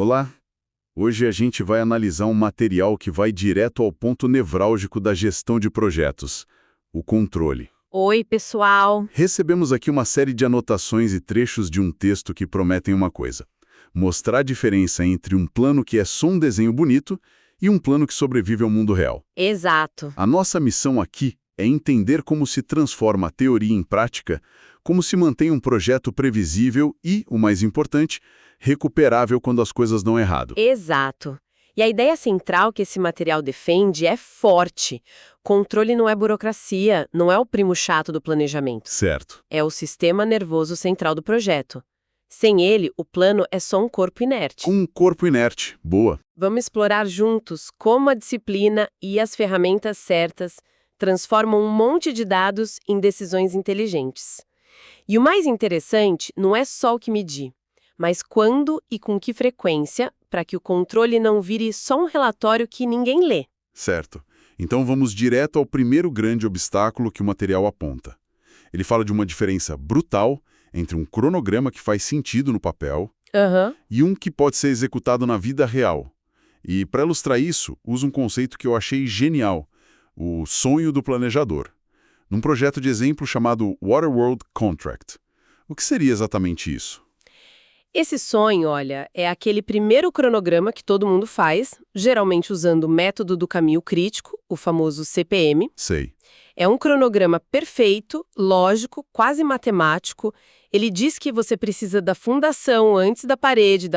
Olá! Hoje a gente vai analisar um material que vai direto ao ponto nevrálgico da gestão de projetos, o controle. Oi, pessoal! Recebemos aqui uma série de anotações e trechos de um texto que prometem uma coisa: mostrar a diferença entre um plano que é só um desenho bonito e um plano que sobrevive ao mundo real. Exato. A nossa missão aqui é entender como se transforma a teoria em prática, como se mantém um projeto previsível e, o mais importante, recuperável quando as coisas dão errado. Exato. E a ideia central que esse material defende é forte. Controle não é burocracia, não é o primo chato do planejamento. Certo. É o sistema nervoso central do projeto. Sem ele, o plano é só um corpo inerte. Um corpo inerte. Boa. Vamos explorar juntos como a disciplina e as ferramentas certas transformam um monte de dados em decisões inteligentes. E o mais interessante não é só o que medir, mas quando e com que frequência, para que o controle não vire só um relatório que ninguém lê. Certo. Então vamos direto ao primeiro grande obstáculo que o material aponta. Ele fala de uma diferença brutal entre um cronograma que faz sentido no papel e um que pode ser executado na vida real. E, para ilustrar isso, usa um conceito que eu achei genial, o sonho do planejador, num projeto de exemplo chamado Waterworld Contract. O que seria exatamente isso? Esse sonho, olha, é aquele primeiro cronograma que todo mundo faz, geralmente usando o método do caminho crítico, o famoso CPM. Sei. É um cronograma perfeito, lógico, quase matemático. Ele diz que você precisa da fundação antes da parede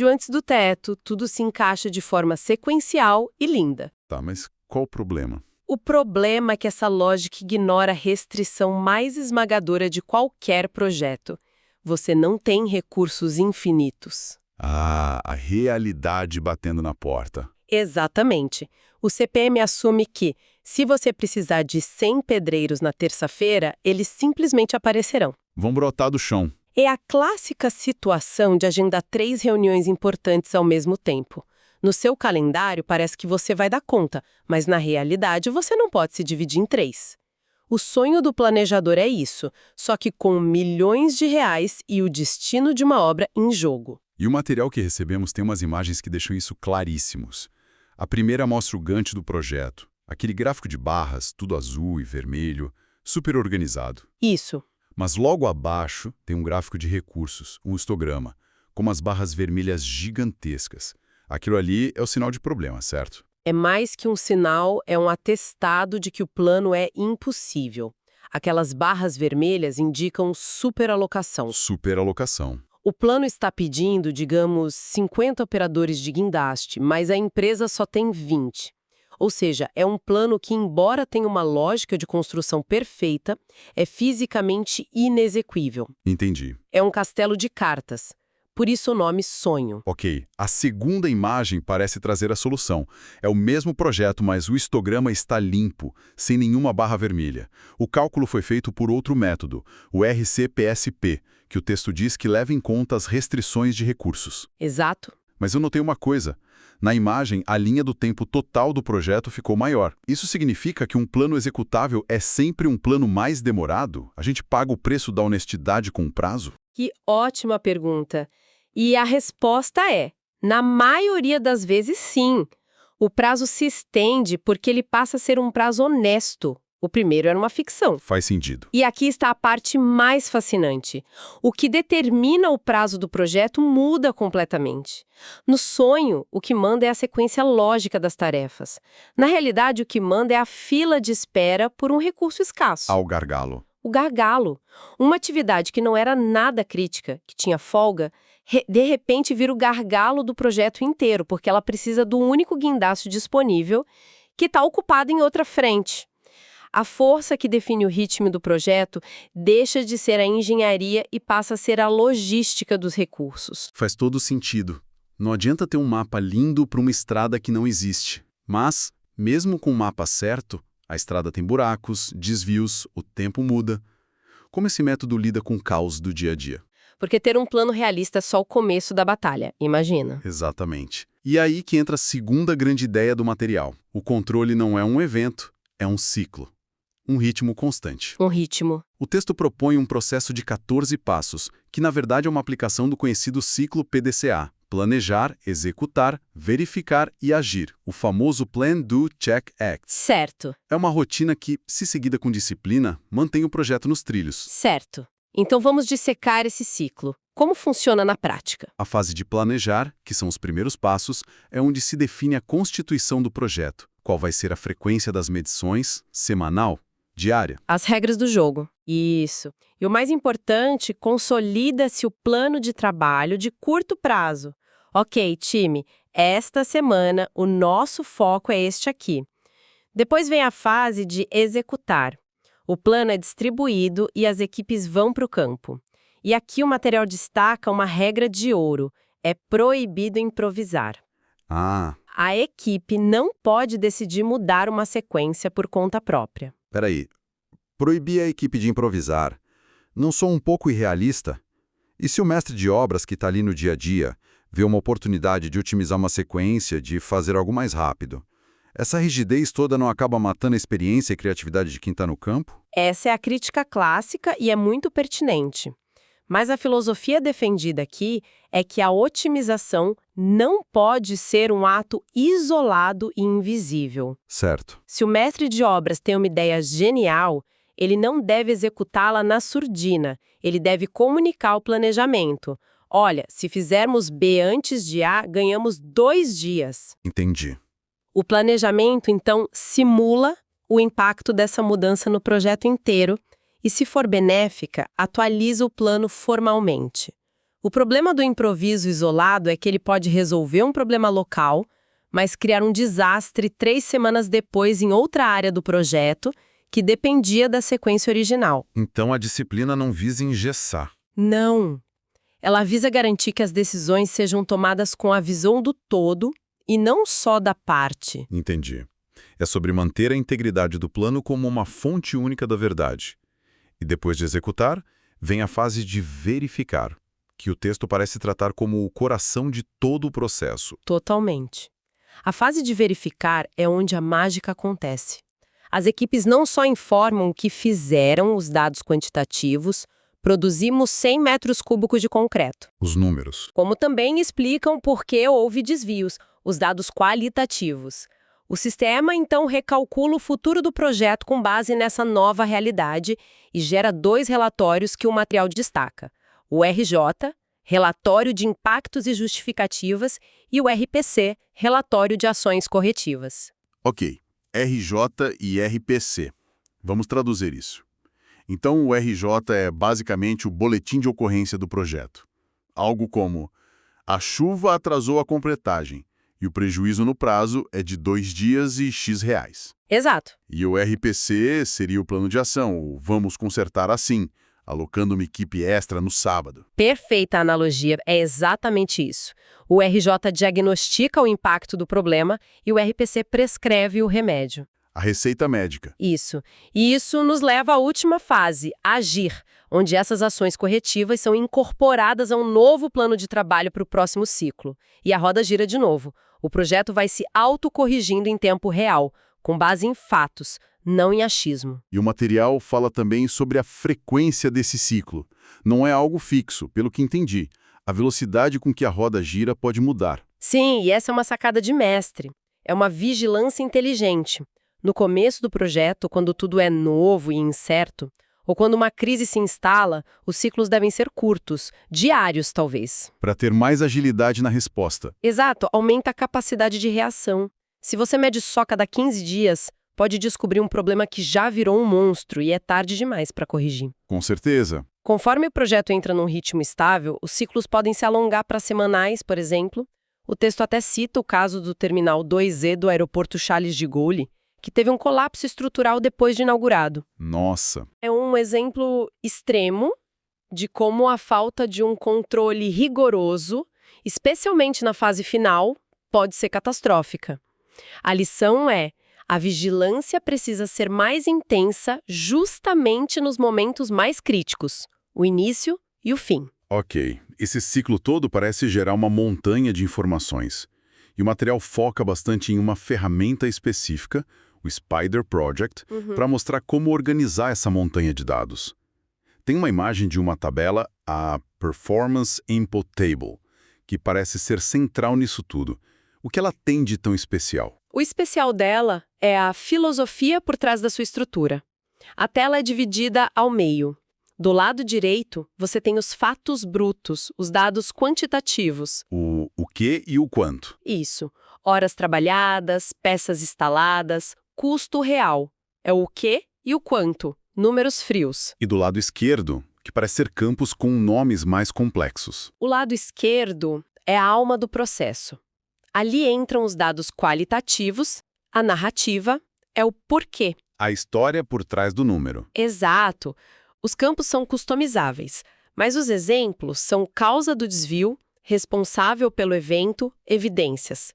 antes do teto. Tudo se encaixa de forma sequencial e linda. Tá, mas qual o problema? O problema é que essa lógica ignora a restrição mais esmagadora de qualquer projeto. Você não tem recursos infinitos. Ah, a realidade batendo na porta. Exatamente. O CPM assume que, se você precisar de 100 pedreiros na terça-feira, eles simplesmente aparecerão. Vão brotar do chão. É a clássica situação de agendar 3 reuniões importantes ao mesmo tempo. No seu calendário, parece que você vai dar conta, mas na realidade você não pode se dividir em 3. O sonho do planejador é isso, só que com milhões de reais e o destino de uma obra em jogo. E o material que recebemos tem umas imagens que deixam isso claríssimos. A primeira mostra o Gantt do projeto, aquele gráfico de barras, tudo azul e vermelho, super organizado. Isso. Mas logo abaixo tem um gráfico de recursos, um histograma, com umas barras vermelhas gigantescas. Aquilo ali é o sinal de problema, certo? É mais que um sinal, é um atestado de que o plano é impossível. Aquelas barras vermelhas indicam superalocação. Superalocação. O plano está pedindo, digamos, 50 operadores de guindaste, mas a empresa só tem 20. Ou seja, é um plano que, embora tenha uma lógica de construção perfeita, é fisicamente inexequível. Entendi. É um castelo de cartas. Por isso o nome sonho. Ok, a segunda imagem parece trazer a solução. É o mesmo projeto, mas o histograma está limpo, sem nenhuma barra vermelha. O cálculo foi feito por outro método, o RCPSP, que o texto diz que leva em conta as restrições de recursos. Exato. Mas eu notei uma coisa. Na imagem, a linha do tempo total do projeto ficou maior. Isso significa que um plano executável é sempre um plano mais demorado? A gente paga o preço da honestidade com prazo? Que ótima pergunta. E a resposta é, na maioria das vezes, sim. O prazo se estende porque ele passa a ser um prazo honesto. O primeiro era uma ficção. Faz sentido. E aqui está a parte mais fascinante. O que determina o prazo do projeto muda completamente. No sonho, o que manda é a sequência lógica das tarefas. Na realidade, o que manda é a fila de espera por um recurso escasso. Ao gargalo. O gargalo. Uma atividade que não era nada crítica, que tinha folga, de repente vira o gargalo do projeto inteiro, porque ela precisa do único guindaste disponível que está ocupado em outra frente. A força que define o ritmo do projeto deixa de ser a engenharia e passa a ser a logística dos recursos. Faz todo sentido. Não adianta ter um mapa lindo para uma estrada que não existe. Mas, mesmo com o mapa certo, a estrada tem buracos, desvios, o tempo muda. Como esse método lida com o caos do dia a dia? Porque ter um plano realista é só o começo da batalha, imagina. Exatamente. E aí que entra a segunda grande ideia do material. O controle não é um evento, é um ciclo. Um ritmo constante. Um ritmo. O texto propõe um processo de 14 passos, que na verdade é uma aplicação do conhecido ciclo PDCA, planejar, executar, verificar e agir. O famoso Plan, Do, Check, Act. Certo. É uma rotina que, se seguida com disciplina, mantém o projeto nos trilhos. Certo. Então vamos dissecar esse ciclo. Como funciona na prática? A fase de planejar, que são os primeiros passos, é onde se define a constituição do projeto. Qual vai ser a frequência das medições, semanal, diária. As regras do jogo. Isso. E o mais importante, consolida-se o plano de trabalho de curto prazo. Ok, time, esta semana o nosso foco é este aqui. Depois vem a fase de executar. O plano é distribuído e as equipes vão para o campo. E aqui o material destaca uma regra de ouro: é proibido improvisar. Ah, A equipe não pode decidir mudar uma sequência por conta própria. Peraí, proibir a equipe de improvisar. Não sou um pouco irrealista? E se o mestre de obras que está ali no dia a dia vê uma oportunidade de otimizar uma sequência, de fazer algo mais rápido? Essa rigidez toda não acaba matando a experiência e criatividade de quem está no campo? Essa é a crítica clássica e é muito pertinente. Mas a filosofia defendida aqui é que a otimização não pode ser um ato isolado e invisível. Certo. Se o mestre de obras tem uma ideia genial, ele não deve executá-la na surdina, ele deve comunicar o planejamento. Olha, se fizermos B antes de A, ganhamos 2 dias. Entendi. O planejamento, então, simula o impacto dessa mudança no projeto inteiro e, se for benéfica, atualiza o plano formalmente. O problema do improviso isolado é que ele pode resolver um problema local, mas criar um desastre 3 semanas depois em outra área do projeto, que dependia da sequência original. Então a disciplina não visa engessar. Não. Ela visa garantir que as decisões sejam tomadas com a visão do todo e não só da parte. Entendi. É sobre manter a integridade do plano como uma fonte única da verdade. E depois de executar, vem a fase de verificar, que o texto parece tratar como o coração de todo o processo. Totalmente. A fase de verificar é onde a mágica acontece. As equipes não só informam que fizeram os dados quantitativos, produzimos 100 metros cúbicos de concreto, Os números. como também explicam por que houve desvios, os dados qualitativos. O sistema, então, recalcula o futuro do projeto com base nessa nova realidade e gera 2 relatórios que o material destaca. O RJ, Relatório de Impactos e Justificativas, e o RPC, Relatório de Ações Corretivas. Ok, RJ e RPC. Vamos traduzir isso. Então, o RJ é basicamente o boletim de ocorrência do projeto. Algo como: a chuva atrasou a completagem e o prejuízo no prazo é de 2 dias e X reais. Exato. E o RPC seria o plano de ação, o vamos consertar assim, alocando uma equipe extra no sábado. Perfeita analogia, é exatamente isso. O RJ diagnostica o impacto do problema e o RPC prescreve o remédio. A receita médica. Isso. E isso nos leva à última fase, agir, onde essas ações corretivas são incorporadas a um novo plano de trabalho para o próximo ciclo. E a roda gira de novo. O projeto vai se autocorrigindo em tempo real, com base em fatos, não em achismo. E o material fala também sobre a frequência desse ciclo. Não é algo fixo, pelo que entendi. A velocidade com que a roda gira pode mudar. Sim, e essa é uma sacada de mestre. É uma vigilância inteligente. No começo do projeto, quando tudo é novo e incerto, ou quando uma crise se instala, os ciclos devem ser curtos, diários talvez. Para ter mais agilidade na resposta. Exato, aumenta a capacidade de reação. Se você mede só cada 15 dias, pode descobrir um problema que já virou um monstro e é tarde demais para corrigir. Com certeza. Conforme o projeto entra num ritmo estável, os ciclos podem se alongar para semanais, por exemplo. O texto até cita o caso do Terminal 2E do aeroporto Charles de Gaulle, que teve um colapso estrutural depois de inaugurado. Nossa. É um exemplo extremo de como a falta de um controle rigoroso, especialmente na fase final, pode ser catastrófica. A lição é: a vigilância precisa ser mais intensa justamente nos momentos mais críticos, o início e o fim. Ok. Esse ciclo todo parece gerar uma montanha de informações. E o material foca bastante em uma ferramenta específica, o Spider Project, para mostrar como organizar essa montanha de dados. Tem uma imagem de uma tabela, a Performance Input Table, que parece ser central nisso tudo. O que ela tem de tão especial? O especial dela é a filosofia por trás da sua estrutura. A tela é dividida ao meio. Do lado direito, você tem os fatos brutos, os dados quantitativos. O que e o quanto. Isso. Horas trabalhadas, peças instaladas, custo real. É o que e o quanto. Números frios. E do lado esquerdo, que parece ser campos com nomes mais complexos. O lado esquerdo é a alma do processo. Ali entram os dados qualitativos, a narrativa é o porquê. A história por trás do número. Exato. Os campos são customizáveis, mas os exemplos são causa do desvio, responsável pelo evento, evidências.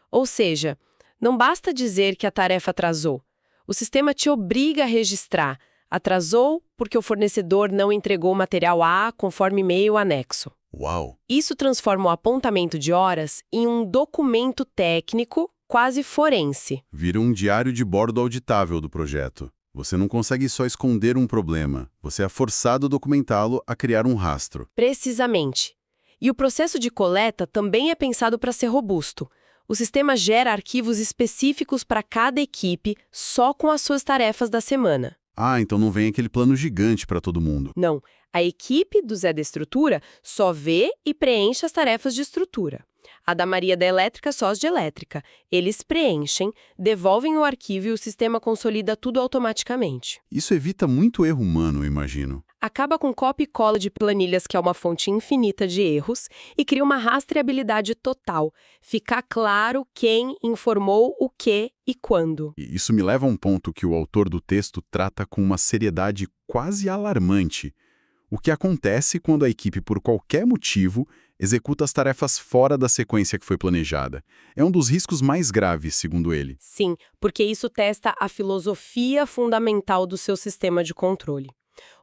Ou seja, não basta dizer que a tarefa atrasou. O sistema te obriga a registrar. Atrasou porque o fornecedor não entregou o material A conforme e-mail anexo. Uau! Isso transforma o apontamento de horas em um documento técnico quase forense. Vira um diário de bordo auditável do projeto. Você não consegue só esconder um problema, você é forçado a documentá-lo, a criar um rastro. Precisamente. E o processo de coleta também é pensado para ser robusto. O sistema gera arquivos específicos para cada equipe, só com as suas tarefas da semana. Ah, então não vem aquele plano gigante para todo mundo. Não. A equipe do Zé da Estrutura só vê e preenche as tarefas de estrutura. A da Maria da Elétrica só as de elétrica. Eles preenchem, devolvem o arquivo e o sistema consolida tudo automaticamente. Isso evita muito erro humano, eu imagino. Acaba com copia e cola de planilhas, que é uma fonte infinita de erros, e cria uma rastreabilidade total. Fica claro quem informou o que e quando. E isso me leva a um ponto que o autor do texto trata com uma seriedade quase alarmante. O que acontece quando a equipe, por qualquer motivo, executa as tarefas fora da sequência que foi planejada? É um dos riscos mais graves, segundo ele. Sim, porque isso testa a filosofia fundamental do seu sistema de controle.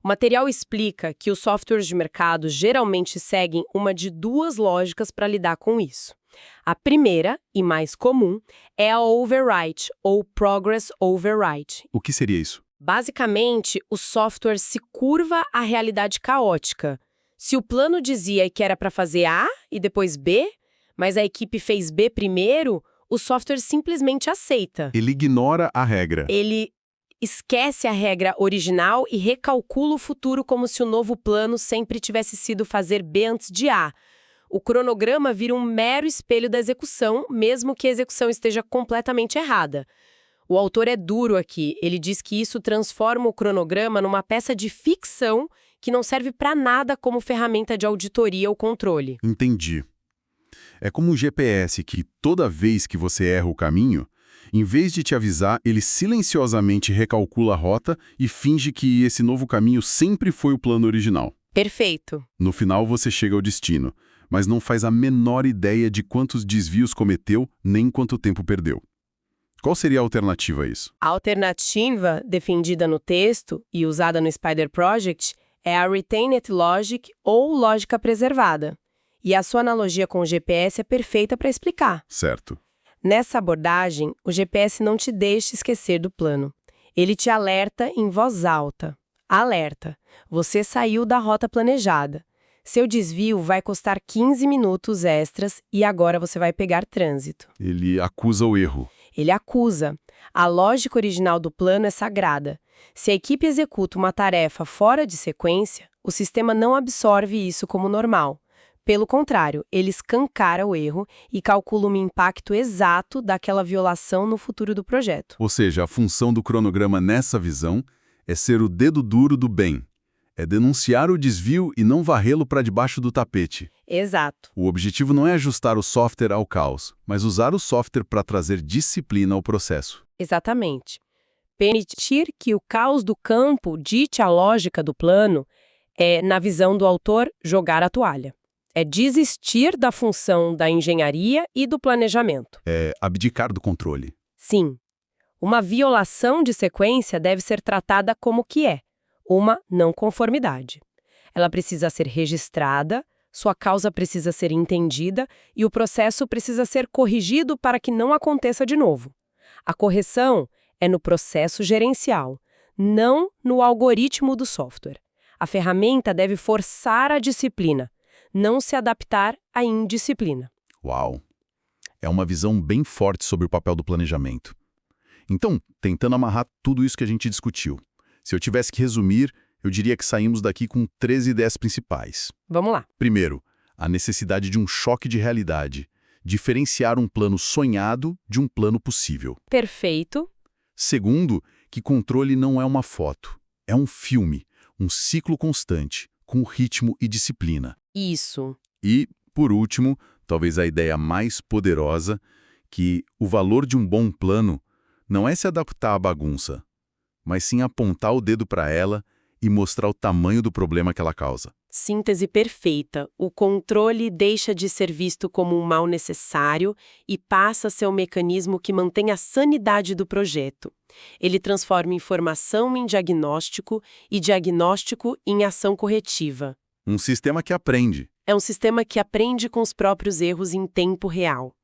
O material explica que os softwares de mercado geralmente seguem uma de duas lógicas para lidar com isso. A primeira, e mais comum, é a overwrite, ou progress overwrite. O que seria isso? Basicamente, o software se curva à realidade caótica. Se o plano dizia que era para fazer A e depois B, mas a equipe fez B primeiro, o software simplesmente aceita. Ele ignora a regra. Ele esquece a regra original e recalcula o futuro como se o novo plano sempre tivesse sido fazer B antes de A. O cronograma vira um mero espelho da execução, mesmo que a execução esteja completamente errada. O autor é duro aqui. Ele diz que isso transforma o cronograma numa peça de ficção que não serve para nada como ferramenta de auditoria ou controle. Entendi. É como um GPS que, toda vez que você erra o caminho, em vez de te avisar, ele silenciosamente recalcula a rota e finge que esse novo caminho sempre foi o plano original. Perfeito. No final, você chega ao destino, mas não faz a menor ideia de quantos desvios cometeu nem quanto tempo perdeu. Qual seria a alternativa a isso? A alternativa, defendida no texto e usada no Spider Project, é a Retained Logic ou lógica preservada. E a sua analogia com o GPS é perfeita para explicar. Certo. Nessa abordagem, o GPS não te deixa esquecer do plano. Ele te alerta em voz alta. Alerta! Você saiu da rota planejada. Seu desvio vai custar 15 minutos extras e agora você vai pegar trânsito. Ele acusa o erro. Ele acusa. A lógica original do plano é sagrada. Se a equipe executa uma tarefa fora de sequência, o sistema não absorve isso como normal. Pelo contrário, ele escancara o erro e calcula um impacto exato daquela violação no futuro do projeto. Ou seja, a função do cronograma nessa visão é ser o dedo duro do bem. É denunciar o desvio e não varrê-lo para debaixo do tapete. Exato. O objetivo não é ajustar o software ao caos, mas usar o software para trazer disciplina ao processo. Exatamente. Permitir que o caos do campo dite a lógica do plano é, na visão do autor, jogar a toalha. É desistir da função da engenharia e do planejamento. É abdicar do controle. Sim. Uma violação de sequência deve ser tratada como que é, uma não conformidade. Ela precisa ser registrada, sua causa precisa ser entendida e o processo precisa ser corrigido para que não aconteça de novo. A correção é no processo gerencial, não no algoritmo do software. A ferramenta deve forçar a disciplina, não se adaptar à indisciplina. Uau! É uma visão bem forte sobre o papel do planejamento. Então, tentando amarrar tudo isso que a gente discutiu, se eu tivesse que resumir, eu diria que saímos daqui com 13 ideias principais. Vamos lá. Primeiro, a necessidade de um choque de realidade, diferenciar um plano sonhado de um plano possível. Perfeito. Segundo, que controle não é uma foto, é um filme, um ciclo constante, com ritmo e disciplina. Isso. E, por último, talvez a ideia mais poderosa, que o valor de um bom plano não é se adaptar à bagunça, mas sim apontar o dedo para ela e mostrar o tamanho do problema que ela causa. Síntese perfeita. O controle deixa de ser visto como um mal necessário e passa a ser o mecanismo que mantém a sanidade do projeto. Ele transforma informação em diagnóstico e diagnóstico em ação corretiva. Um sistema que aprende. É um sistema que aprende com os próprios erros em tempo real.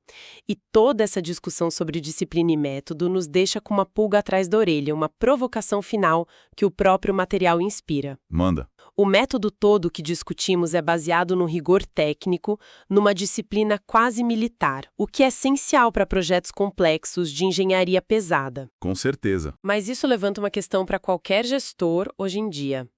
E toda essa discussão sobre disciplina e método nos deixa com uma pulga atrás da orelha, uma provocação final que o próprio material inspira. Manda. O método todo que discutimos é baseado no rigor técnico, numa disciplina quase militar, o que é essencial para projetos complexos de engenharia pesada. Com certeza. Mas isso levanta uma questão para qualquer gestor hoje em dia.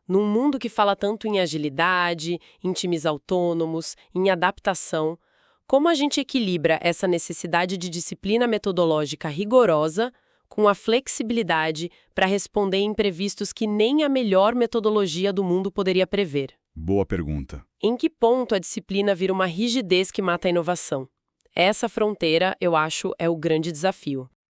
Num mundo que fala tanto em agilidade, em times autônomos, em adaptação, como a gente equilibra essa necessidade de disciplina metodológica rigorosa com a flexibilidade para responder em imprevistos que nem a melhor metodologia do mundo poderia prever? Boa pergunta. Em que ponto a disciplina vira uma rigidez que mata a inovação? Essa fronteira, eu acho, é o grande desafio.